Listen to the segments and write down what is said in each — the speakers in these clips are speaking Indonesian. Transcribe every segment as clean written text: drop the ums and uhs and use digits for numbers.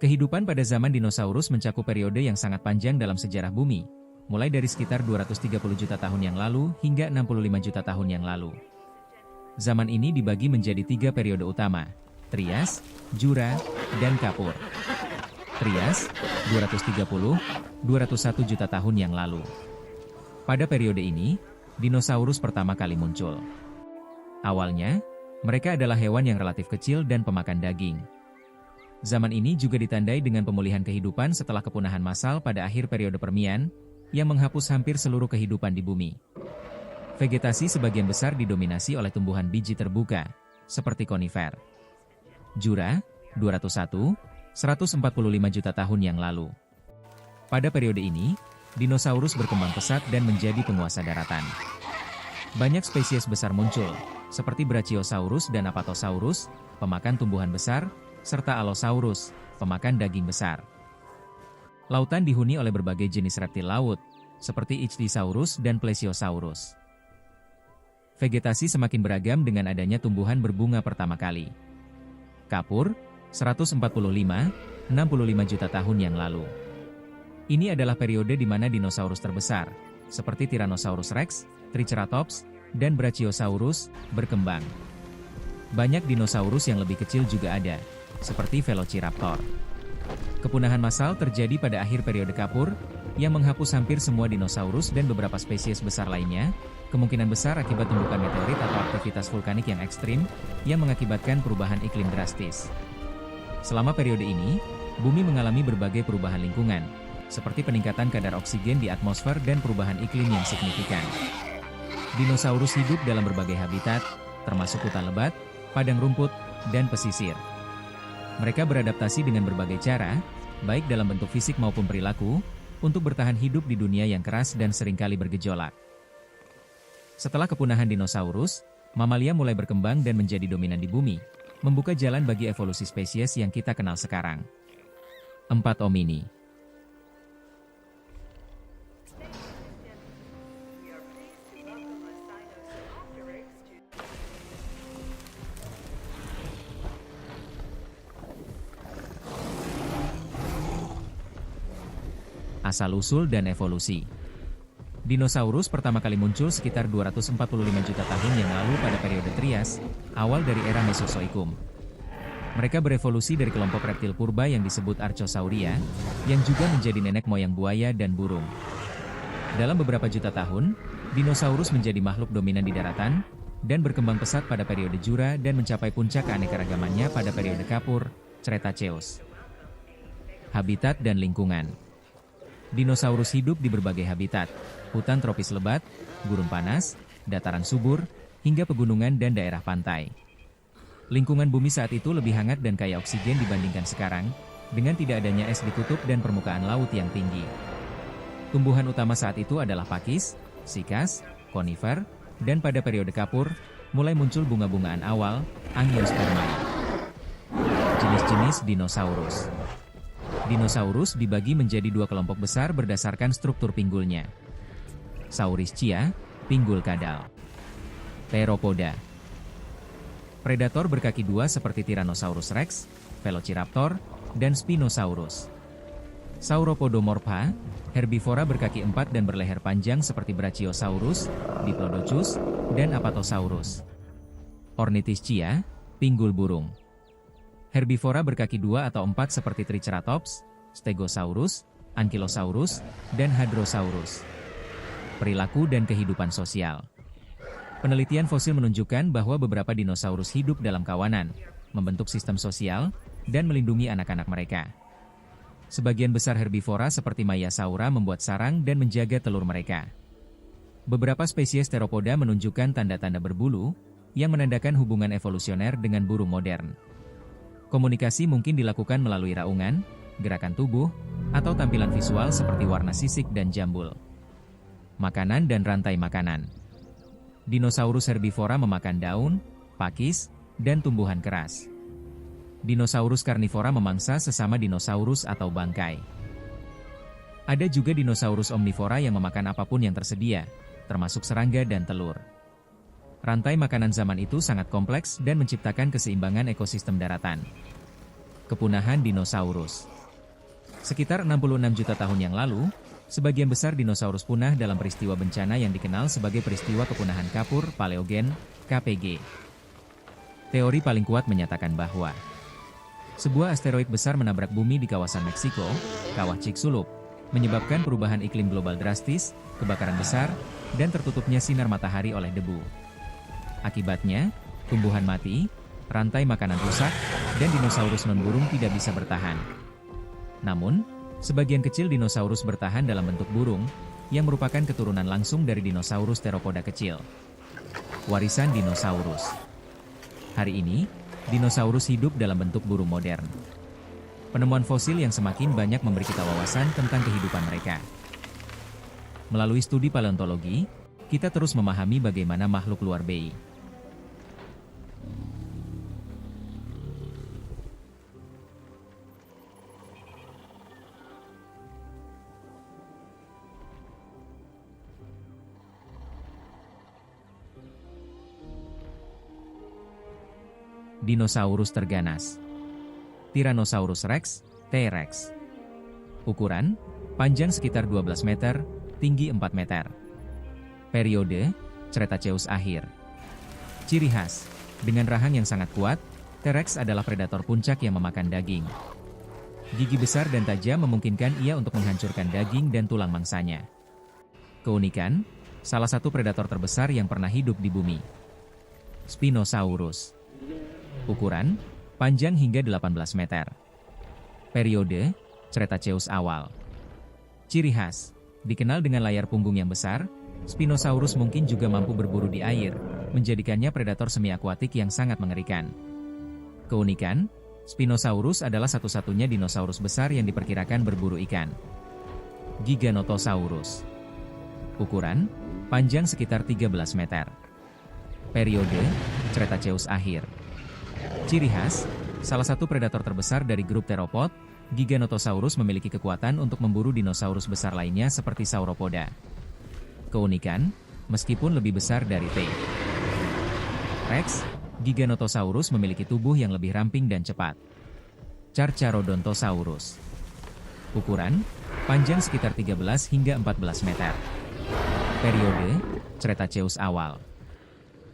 Kehidupan pada zaman dinosaurus mencakup periode yang sangat panjang dalam sejarah bumi, mulai dari sekitar 230 juta tahun yang lalu hingga 65 juta tahun yang lalu. Zaman ini dibagi menjadi 3 periode utama, Trias, Jura, dan Kapur. Trias, 230-201 juta tahun yang lalu. Pada periode ini, dinosaurus pertama kali muncul. Awalnya, mereka adalah hewan yang relatif kecil dan pemakan daging. Zaman ini juga ditandai dengan pemulihan kehidupan setelah kepunahan massal pada akhir periode Permian, yang menghapus hampir seluruh kehidupan di bumi. Vegetasi sebagian besar didominasi oleh tumbuhan biji terbuka, seperti konifer. Jura, 201-145 juta tahun yang lalu. Pada periode ini, dinosaurus berkembang pesat dan menjadi penguasa daratan. Banyak spesies besar muncul, seperti Brachiosaurus dan Apatosaurus, pemakan tumbuhan besar, serta Allosaurus, pemakan daging besar. Lautan dihuni oleh berbagai jenis reptil laut, seperti Ichthyosaurus dan Plesiosaurus. Vegetasi semakin beragam dengan adanya tumbuhan berbunga pertama kali. Kapur, 145-65 juta tahun yang lalu. Ini adalah periode di mana dinosaurus terbesar, seperti Tyrannosaurus Rex, Triceratops, dan Brachiosaurus, berkembang. Banyak dinosaurus yang lebih kecil juga ada, seperti Velociraptor. Kepunahan massal terjadi pada akhir periode Kapur, yang menghapus hampir semua dinosaurus dan beberapa spesies besar lainnya, kemungkinan besar akibat tumbukan meteorit atau aktivitas vulkanik yang ekstrim, yang mengakibatkan perubahan iklim drastis. Selama periode ini, bumi mengalami berbagai perubahan lingkungan, seperti peningkatan kadar oksigen di atmosfer dan perubahan iklim yang signifikan. Dinosaurus hidup dalam berbagai habitat, termasuk hutan lebat, padang rumput, dan pesisir. Mereka beradaptasi dengan berbagai cara, baik dalam bentuk fisik maupun perilaku, untuk bertahan hidup di dunia yang keras dan seringkali bergejolak. Setelah kepunahan dinosaurus, mamalia mulai berkembang dan menjadi dominan di bumi, membuka jalan bagi evolusi spesies yang kita kenal sekarang. 4 homini. Asal-usul dan evolusi. Dinosaurus pertama kali muncul sekitar 245 juta tahun yang lalu pada periode Trias, awal dari era Mesozoikum. Mereka berevolusi dari kelompok reptil purba yang disebut Archosauria, yang juga menjadi nenek moyang buaya dan burung. Dalam beberapa juta tahun, dinosaurus menjadi makhluk dominan di daratan, dan berkembang pesat pada periode Jura dan mencapai puncak keanekaragamannya pada periode Kapur, Cretaceous. Habitat dan lingkungan. Dinosaurus hidup di berbagai habitat, hutan tropis lebat, gurun panas, dataran subur, hingga pegunungan dan daerah pantai. Lingkungan bumi saat itu lebih hangat dan kaya oksigen dibandingkan sekarang, dengan tidak adanya es di kutub dan permukaan laut yang tinggi. Tumbuhan utama saat itu adalah pakis, sikas, konifer, dan pada periode Kapur, mulai muncul bunga-bungaan awal, Angiospermae. Jenis-jenis dinosaurus. Dinosaurus dibagi menjadi 2 kelompok besar berdasarkan struktur pinggulnya. Saurischia, pinggul kadal. Theropoda. Predator berkaki 2 seperti Tyrannosaurus Rex, Velociraptor, dan Spinosaurus. Sauropodomorpha, herbivora berkaki 4 dan berleher panjang seperti Brachiosaurus, Diplodocus, dan Apatosaurus. Ornithischia, pinggul burung. Herbivora berkaki 2 atau 4 seperti Triceratops, Stegosaurus, Ankylosaurus, dan Hadrosaurus. Perilaku dan kehidupan sosial. Penelitian fosil menunjukkan bahwa beberapa dinosaurus hidup dalam kawanan, membentuk sistem sosial, dan melindungi anak-anak mereka. Sebagian besar herbivora seperti Maiasaura membuat sarang dan menjaga telur mereka. Beberapa spesies Theropoda menunjukkan tanda-tanda berbulu, yang menandakan hubungan evolusioner dengan burung modern. Komunikasi mungkin dilakukan melalui raungan, gerakan tubuh, atau tampilan visual seperti warna sisik dan jambul. Makanan dan rantai makanan. Dinosaurus herbivora memakan daun, pakis, dan tumbuhan keras. Dinosaurus karnivora memangsa sesama dinosaurus atau bangkai. Ada juga dinosaurus omnivora yang memakan apapun yang tersedia, termasuk serangga dan telur. Rantai makanan zaman itu sangat kompleks dan menciptakan keseimbangan ekosistem daratan. Kepunahan dinosaurus. Sekitar 66 juta tahun yang lalu, sebagian besar dinosaurus punah dalam peristiwa bencana yang dikenal sebagai peristiwa kepunahan kapur Paleogen, KPG. Teori paling kuat menyatakan bahwa sebuah asteroid besar menabrak bumi di kawasan Meksiko, Kawah Chicxulub, menyebabkan perubahan iklim global drastis, kebakaran besar, dan tertutupnya sinar matahari oleh debu. Akibatnya, tumbuhan mati, rantai makanan rusak, dan dinosaurus non-burung tidak bisa bertahan. Namun, sebagian kecil dinosaurus bertahan dalam bentuk burung, yang merupakan keturunan langsung dari dinosaurus teropoda kecil. Warisan dinosaurus. Hari ini, dinosaurus hidup dalam bentuk burung modern. Penemuan fosil yang semakin banyak memberi kita wawasan tentang kehidupan mereka. Melalui studi paleontologi, kita terus memahami bagaimana makhluk luar biasa Dinosaurus terganas. Tyrannosaurus rex, T-Rex. Ukuran, panjang sekitar 12 meter, tinggi 4 meter. Periode, Cretaceous akhir. Ciri khas, dengan rahang yang sangat kuat, T-Rex adalah predator puncak yang memakan daging. Gigi besar dan tajam memungkinkan ia untuk menghancurkan daging dan tulang mangsanya. Keunikan, salah satu predator terbesar yang pernah hidup di bumi. Spinosaurus. Ukuran, panjang hingga 18 meter. Periode, Cretaceous awal. Ciri khas, dikenal dengan layar punggung yang besar, Spinosaurus mungkin juga mampu berburu di air, menjadikannya predator semi-akuatik yang sangat mengerikan. Keunikan, Spinosaurus adalah satu-satunya dinosaurus besar yang diperkirakan berburu ikan. Giganotosaurus. Ukuran, panjang sekitar 13 meter. Periode, Cretaceous akhir. Ciri khas, salah satu predator terbesar dari grup teropod, Giganotosaurus memiliki kekuatan untuk memburu dinosaurus besar lainnya seperti Sauropoda. Keunikan, meskipun lebih besar dari T-Rex, Giganotosaurus memiliki tubuh yang lebih ramping dan cepat. Carcharodontosaurus. Ukuran, panjang sekitar 13 hingga 14 meter. Periode, Cretaceous awal.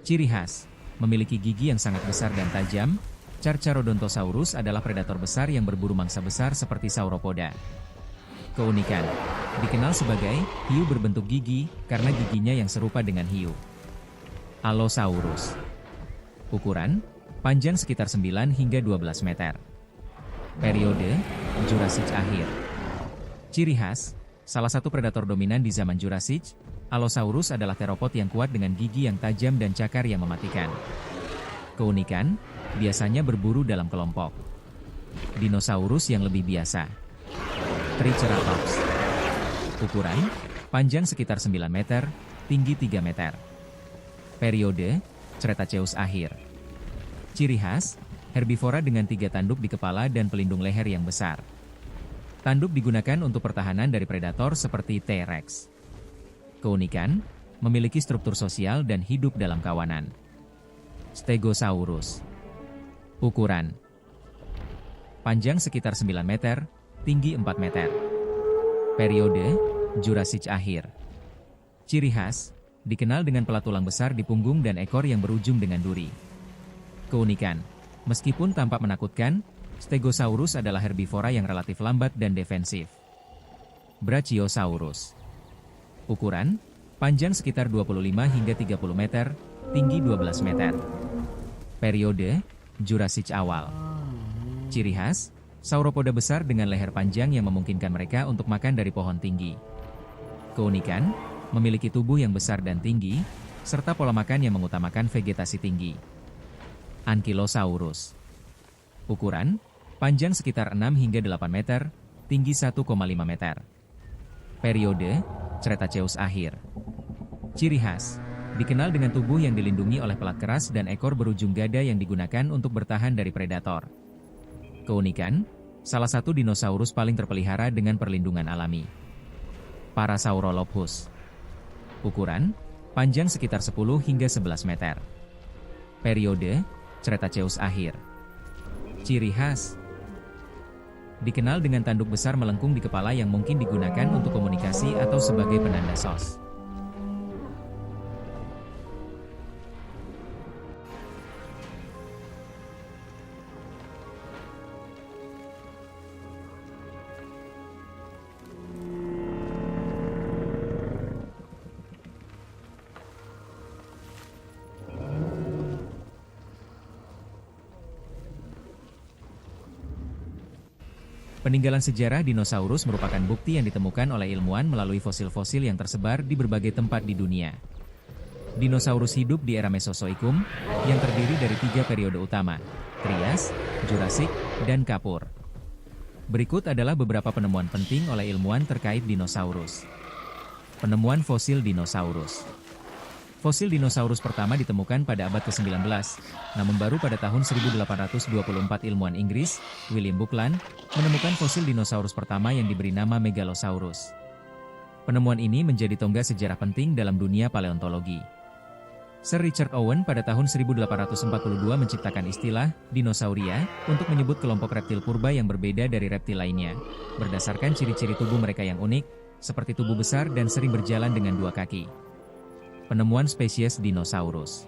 Ciri khas, memiliki gigi yang sangat besar dan tajam, Carcharodontosaurus adalah predator besar yang berburu mangsa besar seperti Sauropoda. Keunikan, dikenal sebagai hiu berbentuk gigi karena giginya yang serupa dengan hiu. Allosaurus. Ukuran, panjang sekitar 9 hingga 12 meter. Periode, Jurassic akhir. Ciri khas, salah satu predator dominan di zaman Jurassic, Allosaurus adalah teropod yang kuat dengan gigi yang tajam dan cakar yang mematikan. Keunikan, biasanya berburu dalam kelompok. Dinosaurus yang lebih biasa. Triceratops. Ukuran, panjang sekitar 9 meter, tinggi 3 meter. Periode, Cretaceous akhir. Ciri khas, herbivora dengan 3 tanduk di kepala dan pelindung leher yang besar. Tanduk digunakan untuk pertahanan dari predator seperti T-Rex. Keunikan, memiliki struktur sosial dan hidup dalam kawanan. Stegosaurus. Ukuran, panjang sekitar 9 meter, tinggi 4 meter. Periode, Jurassic akhir. Ciri khas, dikenal dengan pelat tulang besar di punggung dan ekor yang berujung dengan duri. Keunikan, meskipun tampak menakutkan, Stegosaurus adalah herbivora yang relatif lambat dan defensif. Brachiosaurus. Ukuran, panjang sekitar 25 hingga 30 meter, tinggi 12 meter. Periode, Jurassic awal. Ciri khas, Sauropoda besar dengan leher panjang yang memungkinkan mereka untuk makan dari pohon tinggi. Keunikan, memiliki tubuh yang besar dan tinggi, serta pola makan yang mengutamakan vegetasi tinggi. Ankylosaurus. Ukuran, panjang sekitar 6 hingga 8 meter, tinggi 1,5 meter. Periode, Cretaceous akhir. Ciri khas, dikenal dengan tubuh yang dilindungi oleh pelat keras dan ekor berujung gada yang digunakan untuk bertahan dari predator. Keunikan, salah satu dinosaurus paling terpelihara dengan perlindungan alami. Parasaurolophus. Ukuran, panjang sekitar 10 hingga 11 meter. Periode, Cretaceous akhir. Ciri khas, Dikenal dengan tanduk besar melengkung di kepala yang mungkin digunakan untuk komunikasi atau sebagai penanda SOS. Peninggalan sejarah dinosaurus merupakan bukti yang ditemukan oleh ilmuwan melalui fosil-fosil yang tersebar di berbagai tempat di dunia. Dinosaurus hidup di era Mesozoikum, yang terdiri dari 3 periode utama, Trias, Jurassic, dan Kapur. Berikut adalah beberapa penemuan penting oleh ilmuwan terkait dinosaurus. Penemuan fosil dinosaurus. Fosil dinosaurus pertama ditemukan pada abad ke-19, namun baru pada tahun 1824 ilmuwan Inggris, William Buckland, menemukan fosil dinosaurus pertama yang diberi nama Megalosaurus. Penemuan ini menjadi tonggak sejarah penting dalam dunia paleontologi. Sir Richard Owen pada tahun 1842 menciptakan istilah dinosauria untuk menyebut kelompok reptil purba yang berbeda dari reptil lainnya, berdasarkan ciri-ciri tubuh mereka yang unik, seperti tubuh besar dan sering berjalan dengan 2 kaki. Penemuan spesies dinosaurus.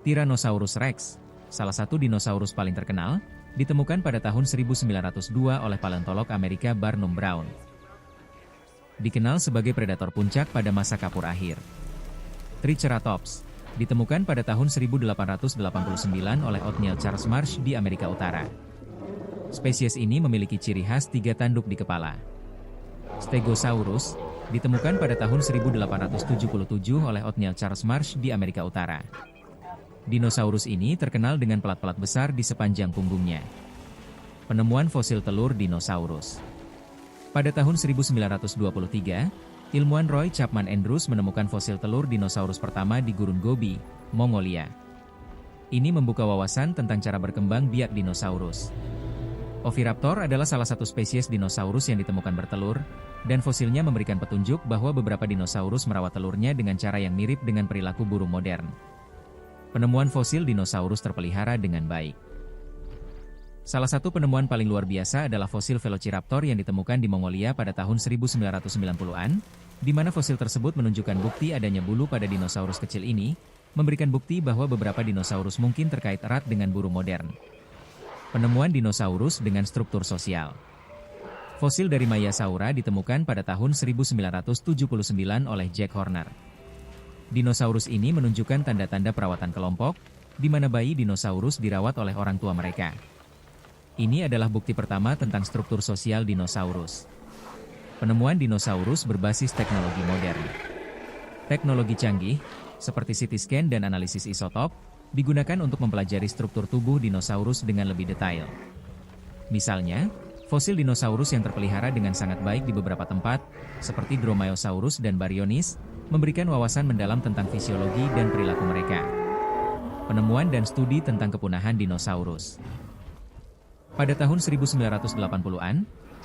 Tyrannosaurus rex, salah satu dinosaurus paling terkenal, ditemukan pada tahun 1902 oleh paleontolog Amerika Barnum Brown. Dikenal sebagai predator puncak pada masa Kapur akhir. Triceratops, ditemukan pada tahun 1889 oleh Othniel Charles Marsh di Amerika Utara. Spesies ini memiliki ciri khas 3 tanduk di kepala. Stegosaurus, ditemukan pada tahun 1877 oleh Othniel Charles Marsh di Amerika Utara. Dinosaurus ini terkenal dengan pelat-pelat besar di sepanjang punggungnya. Penemuan fosil telur dinosaurus. Pada tahun 1923, ilmuwan Roy Chapman Andrews menemukan fosil telur dinosaurus pertama di Gurun Gobi, Mongolia. Ini membuka wawasan tentang cara berkembang biak dinosaurus. Oviraptor adalah salah satu spesies dinosaurus yang ditemukan bertelur, dan fosilnya memberikan petunjuk bahwa beberapa dinosaurus merawat telurnya dengan cara yang mirip dengan perilaku burung modern. Penemuan fosil dinosaurus terpelihara dengan baik. Salah satu penemuan paling luar biasa adalah fosil Velociraptor yang ditemukan di Mongolia pada tahun 1990-an, di mana fosil tersebut menunjukkan bukti adanya bulu pada dinosaurus kecil ini, memberikan bukti bahwa beberapa dinosaurus mungkin terkait erat dengan burung modern. Penemuan dinosaurus dengan struktur sosial. Fosil dari Maiasaura ditemukan pada tahun 1979 oleh Jack Horner. Dinosaurus ini menunjukkan tanda-tanda perawatan kelompok, di mana bayi dinosaurus dirawat oleh orang tua mereka. Ini adalah bukti pertama tentang struktur sosial dinosaurus. Penemuan dinosaurus berbasis teknologi modern. Teknologi canggih, seperti CT scan dan analisis isotop, digunakan untuk mempelajari struktur tubuh dinosaurus dengan lebih detail. Misalnya, fosil dinosaurus yang terpelihara dengan sangat baik di beberapa tempat, seperti Dromaeosaurus dan Baryonyx, memberikan wawasan mendalam tentang fisiologi dan perilaku mereka. Penemuan dan studi tentang kepunahan dinosaurus. Pada tahun 1980-an,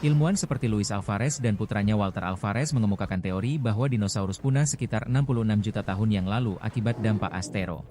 ilmuwan seperti Luis Alvarez dan putranya Walter Alvarez mengemukakan teori bahwa dinosaurus punah sekitar 66 juta tahun yang lalu akibat dampak astero.